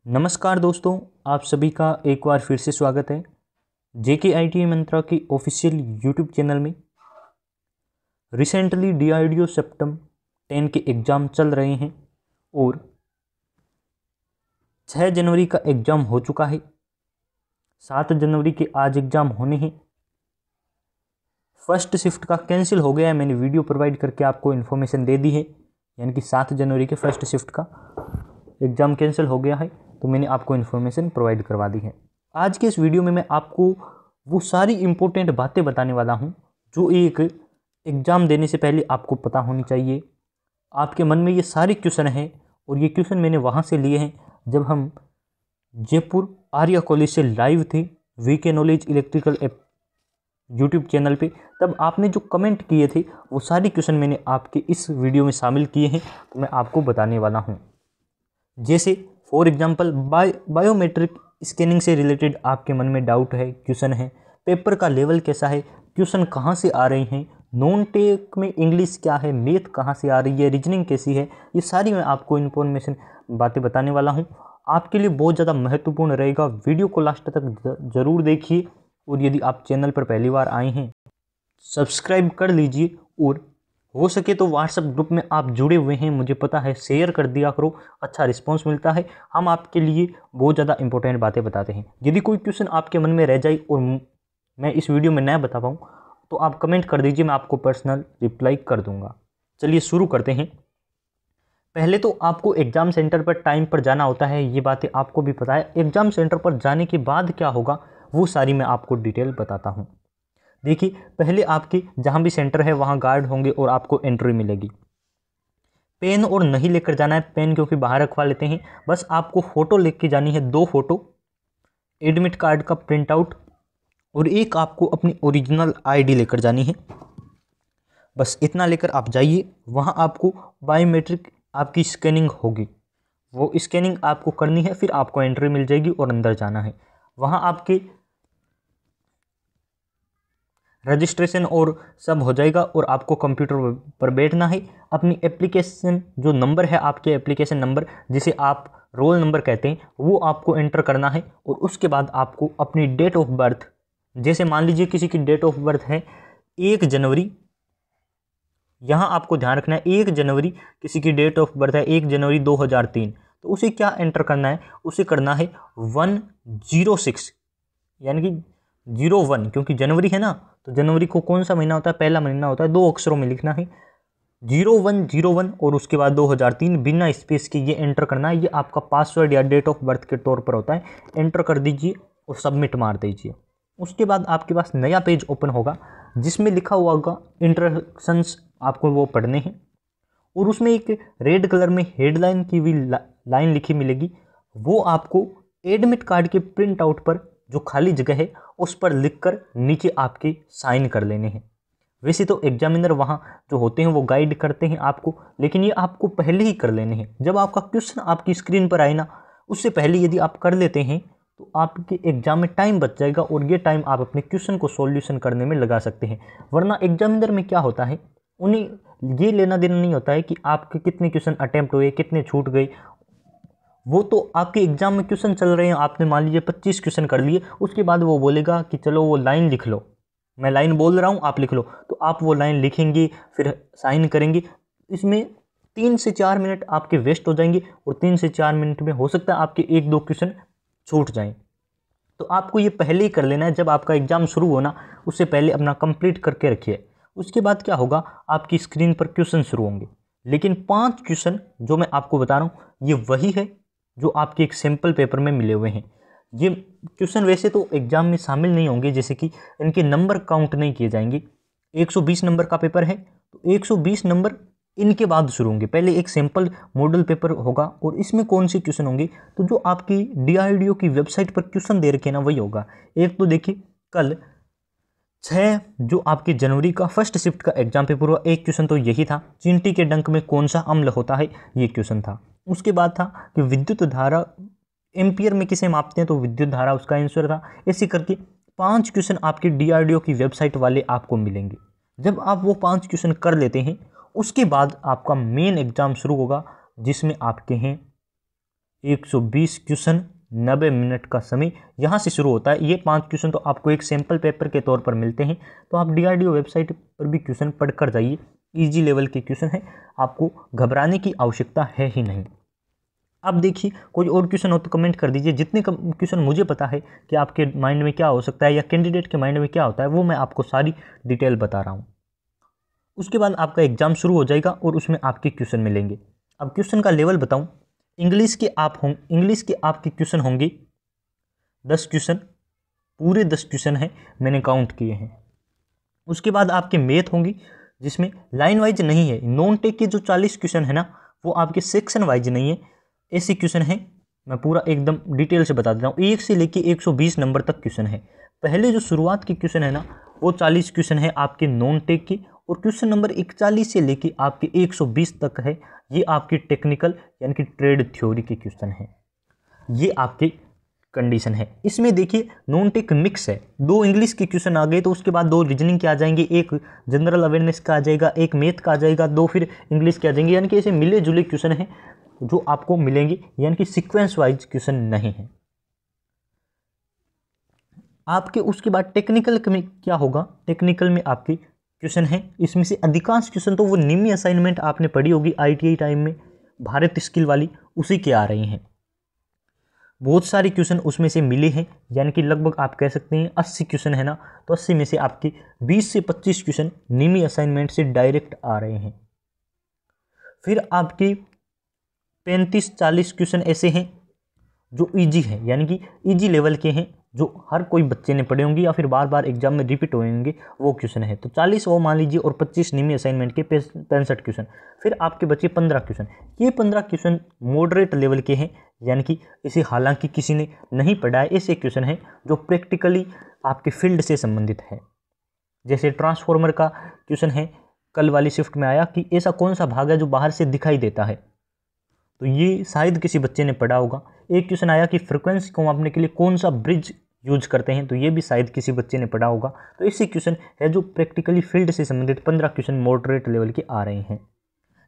नमस्कार दोस्तों, आप सभी का एक बार फिर से स्वागत है JKIT मंत्रा की ऑफिशियल यूट्यूब चैनल में। रिसेंटली DRDO सेप्टम 10 के एग्ज़ाम चल रहे हैं और 6 जनवरी का एग्ज़ाम हो चुका है। 7 जनवरी के आज एग्ज़ाम होने हैं। फर्स्ट शिफ्ट का कैंसिल हो गया है, मैंने वीडियो प्रोवाइड करके आपको इन्फॉर्मेशन दे दी है, यानी कि 7 जनवरी के फर्स्ट शिफ्ट का एग्ज़ाम कैंसिल हो गया है, तो मैंने आपको इन्फॉर्मेशन प्रोवाइड करवा दी है। आज के इस वीडियो में मैं आपको वो सारी इम्पोर्टेंट बातें बताने वाला हूँ जो एक एग्ज़ाम देने से पहले आपको पता होनी चाहिए। आपके मन में ये सारे क्वेश्चन हैं और ये क्वेश्चन मैंने वहाँ से लिए हैं जब हम जयपुर आर्या कॉलेज से लाइव थे VK knowledge electrical app YouTube channel पे। तब आपने जो कमेंट किए थे वो सारे क्वेश्चन मैंने आपके इस वीडियो में शामिल किए हैं, तो मैं आपको बताने वाला हूँ। जैसे फॉर एग्जांपल बायोमेट्रिक स्कैनिंग से रिलेटेड आपके मन में डाउट है, क्वेश्चन है, पेपर का लेवल कैसा है, क्वेश्चन कहाँ से आ रहे हैं, नॉन टेक में इंग्लिश क्या है, मैथ कहाँ से आ रही है, रीजनिंग कैसी है, ये सारी मैं आपको इन्फॉर्मेशन बातें बताने वाला हूँ। आपके लिए बहुत ज़्यादा महत्वपूर्ण रहेगा, वीडियो को लास्ट तक ज़रूर देखिए। और यदि आप चैनल पर पहली बार आए हैं सब्सक्राइब कर लीजिए और हो सके तो व्हाट्सएप ग्रुप में आप जुड़े हुए हैं, मुझे पता है, शेयर कर दिया करो, अच्छा रिस्पांस मिलता है। हम आपके लिए बहुत ज़्यादा इंपॉर्टेंट बातें बताते हैं। यदि कोई क्वेश्चन आपके मन में रह जाए और मैं इस वीडियो में न बता पाऊँ तो आप कमेंट कर दीजिए, मैं आपको पर्सनल रिप्लाई कर दूंगा। चलिए शुरू करते हैं। पहले तो आपको एग्ज़ाम सेंटर पर टाइम पर जाना होता है, ये बातें आपको भी पता है। एग्ज़ाम सेंटर पर जाने के बाद क्या होगा वो सारी मैं आपको डिटेल बताता हूँ। देखिए, पहले आपके जहाँ भी सेंटर है वहाँ गार्ड होंगे और आपको एंट्री मिलेगी। पेन और नहीं लेकर जाना है, पेन क्योंकि बाहर रखवा लेते हैं। बस आपको फ़ोटो लेके जानी है, 2 फोटो, एडमिट कार्ड का प्रिंट आउट और एक आपको अपनी ओरिजिनल ID लेकर जानी है। बस इतना लेकर आप जाइए। वहाँ आपको बायोमेट्रिक आपकी स्कैनिंग होगी, वो स्कैनिंग आपको करनी है, फिर आपको एंट्री मिल जाएगी और अंदर जाना है। वहाँ आपके रजिस्ट्रेशन और सब हो जाएगा और आपको कंप्यूटर पर बैठना है। अपनी एप्लीकेशन जो नंबर है, आपके एप्लीकेशन नंबर जिसे आप रोल नंबर कहते हैं, वो आपको एंटर करना है। और उसके बाद आपको अपनी डेट ऑफ बर्थ, जैसे मान लीजिए किसी की डेट ऑफ बर्थ है 1 जनवरी, यहाँ आपको ध्यान रखना है 1 जनवरी किसी की डेट ऑफ बर्थ है 1 जनवरी 2003, तो उसे क्या एंटर करना है, उसे करना है 106, यानी कि 01, क्योंकि जनवरी है ना, तो जनवरी को कौन सा महीना होता है, पहला महीना होता है, 2 अक्षरों में लिखना है 0101 और उसके बाद 2003 बिना स्पेस के ये एंटर करना है। ये आपका पासवर्ड या डेट ऑफ बर्थ के तौर पर होता है। एंटर कर दीजिए और सबमिट मार दीजिए। उसके बाद आपके पास नया पेज ओपन होगा जिसमें लिखा हुआ होगा इंस्ट्रक्शंस, आपको वो पढ़ने हैं। और उसमें एक रेड कलर में हेडलाइन की हुई लाइन लिखी मिलेगी, वो आपको एडमिट कार्ड के प्रिंट आउट पर जो खाली जगह है उस पर लिखकर नीचे आपके साइन कर लेने हैं। वैसे तो एग्जामिनर वहाँ जो होते हैं वो गाइड करते हैं आपको, लेकिन ये आपको पहले ही कर लेने हैं। जब आपका क्वेश्चन आपकी स्क्रीन पर आए ना, उससे पहले यदि आप कर लेते हैं तो आपके एग्जाम में टाइम बच जाएगा और ये टाइम आप अपने क्वेश्चन को सॉल्यूशन करने में लगा सकते हैं। वरना एग्जामिनर में क्या होता है, उन्हें ये लेना देना नहीं होता है कि आपके कितने क्वेश्चन अटैम्प्ट हुए, कितने छूट गए। वो तो आपके एग्जाम में क्वेश्चन चल रहे हैं, आपने मान लीजिए 25 क्वेश्चन कर लिए, उसके बाद वो बोलेगा कि चलो वो लाइन लिख लो, मैं लाइन बोल रहा हूँ आप लिख लो, तो आप वो लाइन लिखेंगे, फिर साइन करेंगे। इसमें 3 से 4 मिनट आपके वेस्ट हो जाएंगे और 3 से 4 मिनट में हो सकता है आपके 1-2 क्वेश्चन छूट जाएं। तो आपको ये पहले ही कर लेना है, जब आपका एग्जाम शुरू होना उससे पहले अपना कंप्लीट करके रखिए। उसके बाद क्या होगा, आपकी स्क्रीन पर क्वेश्चन शुरू होंगे, लेकिन 5 क्वेश्चन जो मैं आपको बता रहा हूँ ये वही है जो आपके एक सैम्पल पेपर में मिले हुए हैं। ये क्वेश्चन वैसे तो एग्जाम में शामिल नहीं होंगे, जैसे कि इनके नंबर काउंट नहीं किए जाएंगे। 120 नंबर का पेपर है तो 120 नंबर इनके बाद शुरू होंगे। पहले एक सैम्पल मॉडल पेपर होगा और इसमें कौन से क्वेश्चन होंगे, तो जो आपकी DRDO की वेबसाइट पर क्वेश्चन दे रखे ना वही होगा। एक तो देखिए, कल 6 जो आपके जनवरी का फर्स्ट शिफ्ट का एग्जाम पेपर हुआ, एक क्वेश्चन तो यही था, चींटी के डंक में कौन सा अम्ल होता है, ये क्वेश्चन था। उसके बाद था कि विद्युत धारा एम्पियर में किसे मापते हैं, तो विद्युत धारा उसका आंसर था। ऐसे करके 5 क्वेश्चन आपके DRDO की वेबसाइट वाले आपको मिलेंगे। जब आप वो 5 क्वेश्चन कर लेते हैं उसके बाद आपका मेन एग्जाम शुरू होगा, जिसमें आपके हैं 120 क्वेश्चन, 90 मिनट का समय यहाँ से शुरू होता है। ये 5 क्वेश्चन तो आपको एक सैम्पल पेपर के तौर पर मिलते हैं, तो आप DRDO वेबसाइट पर भी क्वेश्चन पढ़ कर जाइए। ईजी लेवल के क्वेश्चन है, आपको घबराने की आवश्यकता है ही नहीं। अब देखिए कोई और क्वेश्चन हो तो कमेंट कर दीजिए। जितने क्वेश्चन मुझे पता है कि आपके माइंड में क्या हो सकता है या कैंडिडेट के माइंड में क्या होता है, वो मैं आपको सारी डिटेल बता रहा हूँ। उसके बाद आपका एग्जाम शुरू हो जाएगा और उसमें आपके क्वेश्चन मिलेंगे। अब क्वेश्चन का लेवल बताऊँ, इंग्लिश के आपके क्वेश्चन होंगे 10 क्वेश्चन, पूरे 10 क्वेश्चन हैं, मैंने काउंट किए हैं। उसके बाद आपके मैथ होंगी, जिसमें लाइन वाइज नहीं है। नॉन टेक के जो 40 क्वेश्चन है ना, वो आपके सेक्शन वाइज नहीं है, ऐसे क्वेश्चन है। मैं पूरा एकदम डिटेल से बता देता हूँ। 1 से लेके 120 नंबर तक क्वेश्चन है। पहले जो शुरुआत के क्वेश्चन है ना, वो 40 क्वेश्चन है आपके नॉन टेक की, और क्वेश्चन नंबर 41 से लेके आपके 120 तक है, ये आपकी टेक्निकल यानी कि ट्रेड थ्योरी के क्वेश्चन है। ये आपकी कंडीशन है। इसमें देखिए नॉन टेक मिक्स है, 2 इंग्लिश के क्वेश्चन आ गए तो उसके बाद 2 रीजनिंग के आ जाएंगे, 1 जनरल अवेयरनेस का आ जाएगा, 1 मैथ का आ जाएगा, 2 फिर इंग्लिश के आ जाएंगे। यानी कि ऐसे मिले जुले क्वेश्चन हैं जो आपको मिलेंगे, यानी कि सीक्वेंस वाइज क्वेश्चन नहीं है आपके। उसके बाद टेक्निकल में क्या होगा, टेक्निकल में आपके क्वेश्चन है, इसमें से अधिकांश क्वेश्चन तो वो निम्न असाइनमेंट आपने पढ़ी होगी ITI टाइम में, भारत स्किल वाली, उसी के आ रही हैं। बहुत सारे क्वेश्चन उसमें से मिले हैं, यानी कि लगभग आप कह सकते हैं 80 क्वेश्चन है ना, तो 80 में से आपके 20 से 25 क्वेश्चन निम्न असाइनमेंट से डायरेक्ट आ रहे हैं। फिर आपके 35-40 क्वेश्चन ऐसे हैं जो ईजी हैं, यानी कि ईजी लेवल के हैं, जो हर कोई बच्चे ने पढ़े होंगे या फिर बार बार एग्जाम में रिपीट हुए होंगे, वो क्वेश्चन है। तो 40 वो मान लीजिए, और 25 निम्न असाइनमेंट के 65 क्वेश्चन। फिर आपके बचे 15 क्वेश्चन। ये 15 क्वेश्चन मॉडरेट लेवल के हैं, यानी कि इसे हालांकि किसी ने नहीं पढ़ा है, ऐसे क्वेश्चन हैं जो प्रैक्टिकली आपके फील्ड से संबंधित है। जैसे ट्रांसफॉर्मर का क्वेश्चन है, कल वाली शिफ्ट में आया कि ऐसा कौन सा भाग है जो बाहर से दिखाई देता है, तो ये शायद किसी बच्चे ने पढ़ा होगा। एक क्वेश्चन आया कि फ्रीक्वेंसी को मापने के लिए कौन सा ब्रिज यूज करते हैं, तो ये भी शायद किसी बच्चे ने पढ़ा होगा। तो ऐसे क्वेश्चन है जो प्रैक्टिकली फील्ड से संबंधित 15 क्वेश्चन मॉडरेट लेवल के आ रहे हैं।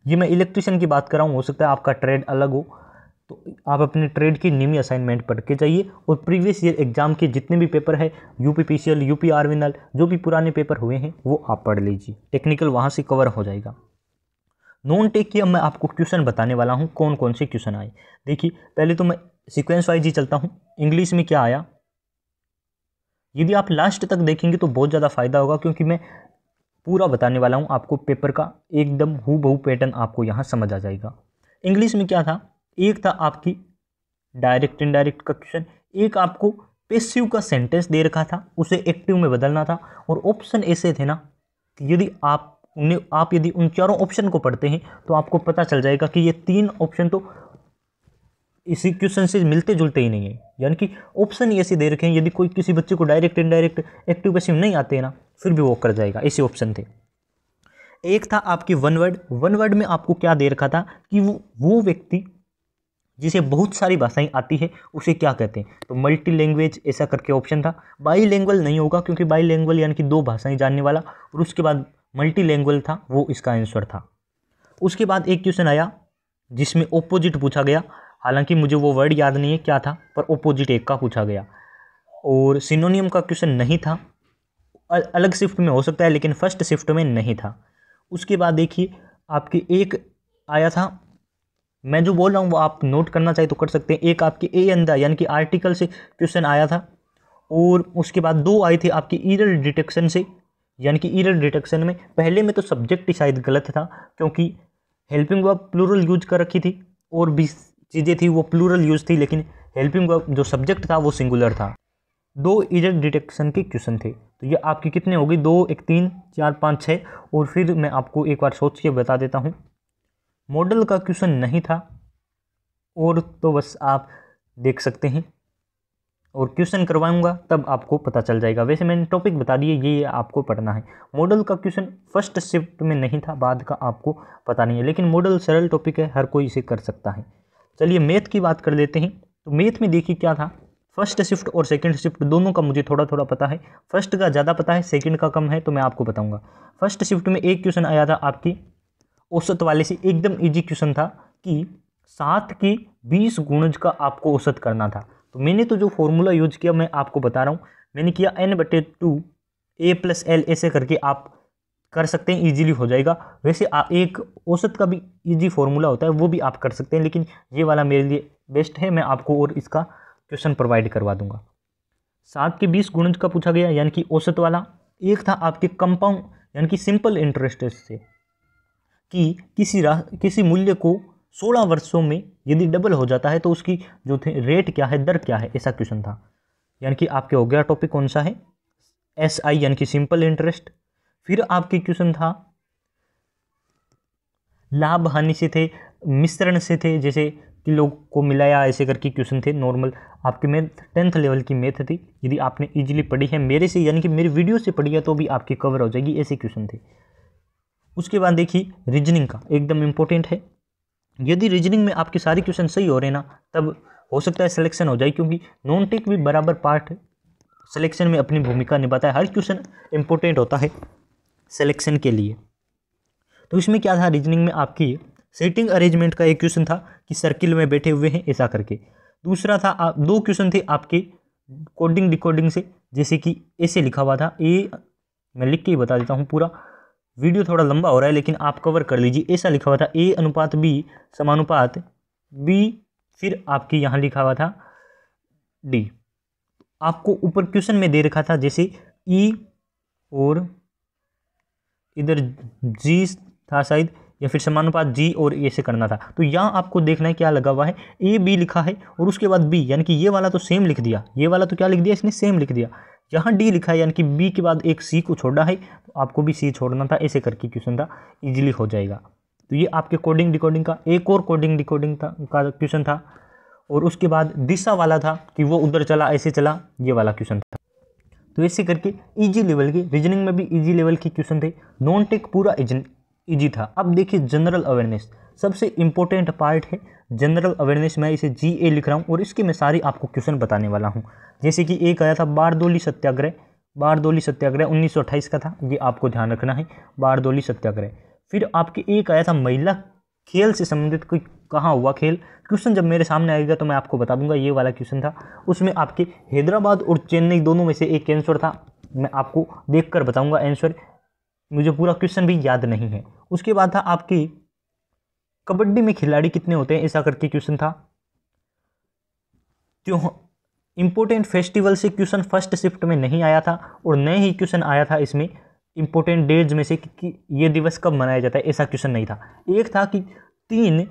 ये मैं इलेक्ट्रिशियन की बात कर रहा हूँ, हो सकता है आपका ट्रेड अलग हो, तो आप अपने ट्रेड की निम्न असाइनमेंट पढ़ के जाइए, और प्रीवियस ईयर एग्जाम के जितने भी पेपर है, UPPCL, UPRVNL, जो भी पुराने पेपर हुए हैं वो आप पढ़ लीजिए, टेक्निकल वहाँ से कवर हो जाएगा। नॉन टेक की अब मैं आपको क्वेश्चन बताने वाला हूँ, कौन कौन से क्वेश्चन आए। देखिए पहले तो मैं सीक्वेंस वाइज ही चलता हूँ। इंग्लिश में क्या आया, यदि आप लास्ट तक देखेंगे तो बहुत ज़्यादा फायदा होगा, क्योंकि मैं पूरा बताने वाला हूँ आपको, पेपर का एकदम हूबहू पैटर्न आपको यहाँ समझ आ जाएगा। इंग्लिश में क्या था, एक था आपकी डायरेक्ट इनडायरेक्ट का क्वेश्चन, एक आपको पैसिव का सेंटेंस दे रखा था, उसे एक्टिव में बदलना था, और ऑप्शन ऐसे थे ना कि यदि आप यदि उन चारों ऑप्शन को पढ़ते हैं तो आपको पता चल जाएगा कि ये 3 ऑप्शन तो इसी क्वेश्चन से मिलते जुलते ही नहीं है। यानी कि ऑप्शन ही ऐसे दे रखे हैं, यदि कोई किसी बच्चे को डायरेक्ट इनडायरेक्ट एक्टिव पैसिव नहीं आते हैं ना, फिर भी वो कर जाएगा, ऐसे ऑप्शन थे। एक था आपकी वन वर्ड में आपको क्या दे रखा था कि वो व्यक्ति जिसे बहुत सारी भाषाएं आती है उसे क्या कहते हैं, तो मल्टी लैंग्वेज ऐसा करके ऑप्शन था। बाई लैंग्वेज नहीं होगा, क्योंकि बाई लैंग्वेज यानी कि 2 भाषाएं जानने वाला, और उसके बाद मल्टी लैंग्वेज था, वो इसका आंसर था। उसके बाद एक क्वेश्चन आया जिसमें ऑपोजिट पूछा गया, हालांकि मुझे वो वर्ड याद नहीं है क्या था, पर ऑपोजिट एक का पूछा गया। और सिनोनियम का क्वेश्चन नहीं था, अलग शिफ्ट में हो सकता है, लेकिन फर्स्ट शिफ्ट में नहीं था। उसके बाद देखिए आपके एक आया था, मैं जो बोल रहा हूँ वो आप नोट करना चाहे तो कर सकते हैं। एक आपके ए अंदर यानी कि आर्टिकल से क्वेश्चन आया था, और उसके बाद 2 आए थे आपकी ईरर डिटेक्शन से, यानी कि ईरर डिटेक्शन में पहले में तो सब्जेक्ट ही शायद गलत था, क्योंकि हेल्पिंग वर्ब प्लूरल यूज कर रखी थी, और भी चीज़ें थी वो प्लूरल यूज थी, लेकिन हेल्पिंग वर्ब जो सब्जेक्ट था वो सिंगुलर था। 2 ईरर डिटेक्शन के क्वेश्चन थे, तो ये आपके कितने हो गए, 2, 1, 3, 4, 5, 6। और फिर मैं आपको एक बार सोच के बता देता हूँ, मॉडल का क्वेश्चन नहीं था, और तो बस आप देख सकते हैं, और क्वेश्चन करवाऊंगा तब आपको पता चल जाएगा। वैसे मैंने टॉपिक बता दिए, ये आपको पढ़ना है। मॉडल का क्वेश्चन फर्स्ट शिफ्ट में नहीं था, बाद का आपको पता नहीं है, लेकिन मॉडल सरल टॉपिक है, हर कोई इसे कर सकता है। चलिए मैथ की बात कर लेते हैं। तो मैथ में देखिए क्या था, फर्स्ट शिफ्ट और सेकंड शिफ्ट दोनों का मुझे थोड़ा थोड़ा पता है, फर्स्ट का ज़्यादा पता है, सेकंड का कम है, तो मैं आपको बताऊंगा। फर्स्ट शिफ्ट में एक क्वेश्चन आया था आपकी औसत वाले से, एकदम इजी क्वेश्चन था कि 7 की 20 गुणज का आपको औसत करना था। तो मैंने तो जो फॉर्मूला यूज किया मैं आपको बता रहा हूँ, मैंने किया n/2 a+l, ऐसे करके आप कर सकते हैं, इजीली हो जाएगा। वैसे एक औसत का भी इजी फॉर्मूला होता है, वो भी आप कर सकते हैं, लेकिन ये वाला मेरे लिए बेस्ट है, मैं आपको और इसका क्वेश्चन प्रोवाइड करवा दूंगा। 7 के 20 गुणज का पूछा गया, यानी कि औसत वाला। एक था आपके कंपाउंड यानी कि सिंपल इंटरेस्ट से, कि किसी मूल्य को 16 वर्षों में यदि डबल हो जाता है तो उसकी जो थे रेट क्या है, दर क्या है, ऐसा क्वेश्चन था। यानी कि आपके हो गया टॉपिक कौन सा है, SI यानी कि सिंपल इंटरेस्ट। फिर आपके क्वेश्चन था लाभ हानि से थे, मिश्रण से थे, जैसे कि लोग को मिलाया, ऐसे करके क्वेश्चन थे। नॉर्मल आपके मैथ 10th लेवल की मैथ थी, यदि आपने इजीली पढ़ी है मेरे से यानी कि मेरी वीडियो से पढ़ी है तो भी आपकी कवर हो जाएगी, ऐसे क्वेश्चन थे। उसके बाद देखिए रीजनिंग का एकदम इंपॉर्टेंट है। यदि रीजनिंग में आपके सारे क्वेश्चन सही हो रहे ना, तब हो सकता है सिलेक्शन हो जाए, क्योंकि नॉन टेक भी बराबर पार्ट सिलेक्शन में अपनी भूमिका निभाता है। हर क्वेश्चन इंपॉर्टेंट होता है सिलेक्शन के लिए। तो इसमें क्या था, रीजनिंग में आपकी सीटिंग अरेंजमेंट का एक क्वेश्चन था कि सर्किल में बैठे हुए हैं, ऐसा करके। दूसरा था दो क्वेश्चन थे आपके कोडिंग डिकोडिंग से, जैसे कि ऐसे लिखा हुआ था मैं लिख के ही बता देता हूँ, पूरा वीडियो थोड़ा लंबा हो रहा है लेकिन आप कवर कर लीजिए। ऐसा लिखा हुआ था A/B समानुपात B, फिर आपकी यहाँ लिखा हुआ था D। आपको ऊपर क्वेश्चन में दे रखा था जैसे E और इधर G था शायद, या फिर समानुपात G और A से करना था। तो यहाँ आपको देखना है क्या लगा हुआ है, AB लिखा है और उसके बाद B, यानी कि ये वाला तो सेम लिख दिया, ये वाला तो क्या लिख दिया इसने, सेम लिख दिया। यहाँ D लिखा है यानी कि B के बाद एक C को छोड़ा है, तो आपको भी C छोड़ना था, ऐसे करके क्वेश्चन था, इजीली हो जाएगा। तो ये आपके कोडिंग डिकोडिंग का। एक और कोडिंग डिकोडिंग का क्वेश्चन था, और उसके बाद दिशा वाला था कि वो उधर चला ऐसे चला, ये वाला क्वेश्चन था। तो ऐसे करके इजी लेवल के, रीजनिंग में भी इजी लेवल के क्वेश्चन थे, नॉन टेक पूरा इजी था। अब देखिए जनरल अवेयरनेस, सबसे इंपॉर्टेंट पार्ट है जनरल अवेयरनेस। मैं इसे GA लिख रहा हूँ और इसके मैं सारे आपको क्वेश्चन बताने वाला हूँ। जैसे कि एक आया था बारदोली सत्याग्रह, 1928 का था, ये आपको ध्यान रखना है, बारदोली सत्याग्रह। फिर आपके एक आया था महिला खेल से संबंधित, कोई कहाँ हुआ खेल, क्वेश्चन जब मेरे सामने आएगा तो मैं आपको बता दूंगा, ये वाला क्वेश्चन था। उसमें आपके हैदराबाद और चेन्नई दोनों में से एक आंसर था, मैं आपको देखकर बताऊंगा आंसर, मुझे पूरा क्वेश्चन भी याद नहीं है। उसके बाद था आपकी कबड्डी में खिलाड़ी कितने होते हैं, ऐसा करके क्वेश्चन था। जो इंपॉर्टेंट फेस्टिवल से क्वेश्चन फर्स्ट शिफ्ट में नहीं आया था, और नए ही क्वेश्चन आया था इसमें इंपॉर्टेंट डेज में से कि ये दिवस कब मनाया जाता है, ऐसा क्वेश्चन नहीं था। एक था कि 3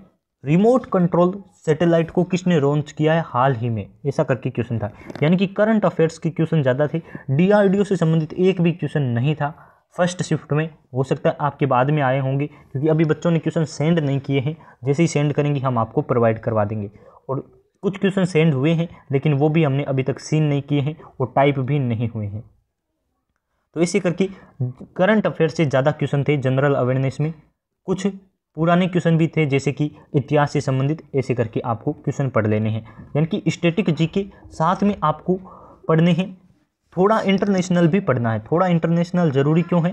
रिमोट कंट्रोल सैटेलाइट को किसने लॉन्च किया है हाल ही में, ऐसा करके क्वेश्चन था। यानी कि करंट अफेयर्स के क्वेश्चन ज़्यादा थे, DRDO से संबंधित एक भी क्वेश्चन नहीं था फर्स्ट शिफ्ट में। हो सकता है आपके बाद में आए होंगे, क्योंकि अभी बच्चों ने क्वेश्चन सेंड नहीं किए हैं, जैसे ही सेंड करेंगे हम आपको प्रोवाइड करवा देंगे। और कुछ क्वेश्चन सेंड हुए हैं लेकिन वो भी हमने अभी तक सीन नहीं किए हैं और टाइप भी नहीं हुए हैं। तो ऐसे करके करंट अफेयर से ज़्यादा क्वेश्चन थे जनरल अवेयरनेस में। कुछ पुराने क्वेश्चन भी थे जैसे कि इतिहास से संबंधित, ऐसे करके आपको क्वेश्चन पढ़ लेने हैं। यानी कि स्टैटिक जीके साथ में आपको पढ़ने हैं, थोड़ा इंटरनेशनल भी पढ़ना है। थोड़ा इंटरनेशनल ज़रूरी क्यों है,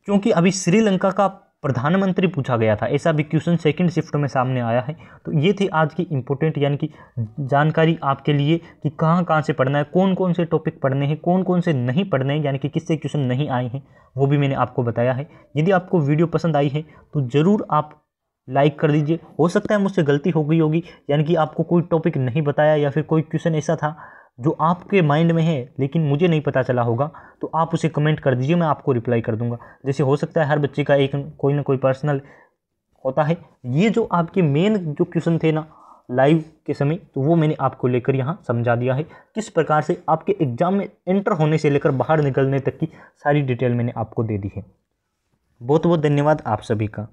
क्योंकि अभी श्रीलंका का प्रधानमंत्री पूछा गया था, ऐसा भी क्वेश्चन सेकंड शिफ्ट में सामने आया है। तो ये थी आज की इंपॉर्टेंट यानी कि जानकारी आपके लिए कि कहाँ कहाँ से पढ़ना है, कौन कौन से टॉपिक पढ़ने हैं, कौन कौन से नहीं पढ़ने हैं, यानी कि किससे क्वेश्चन नहीं आए हैं, वो भी मैंने आपको बताया है। यदि आपको वीडियो पसंद आई है तो ज़रूर आप लाइक कर दीजिए। हो सकता है मुझसे गलती हो गई होगी, यानी कि आपको कोई टॉपिक नहीं बताया या फिर कोई क्वेश्चन ऐसा था जो आपके माइंड में है लेकिन मुझे नहीं पता चला होगा, तो आप उसे कमेंट कर दीजिए, मैं आपको रिप्लाई कर दूंगा। जैसे हो सकता है हर बच्चे का एक कोई ना कोई पर्सनल होता है। ये जो आपके मेन जो क्वेश्चन थे ना लाइव के समय, तो वो मैंने आपको लेकर यहाँ समझा दिया है, किस प्रकार से आपके एग्जाम में एंटर होने से लेकर बाहर निकलने तक की सारी डिटेल मैंने आपको दे दी है। बहुत बहुत धन्यवाद आप सभी का।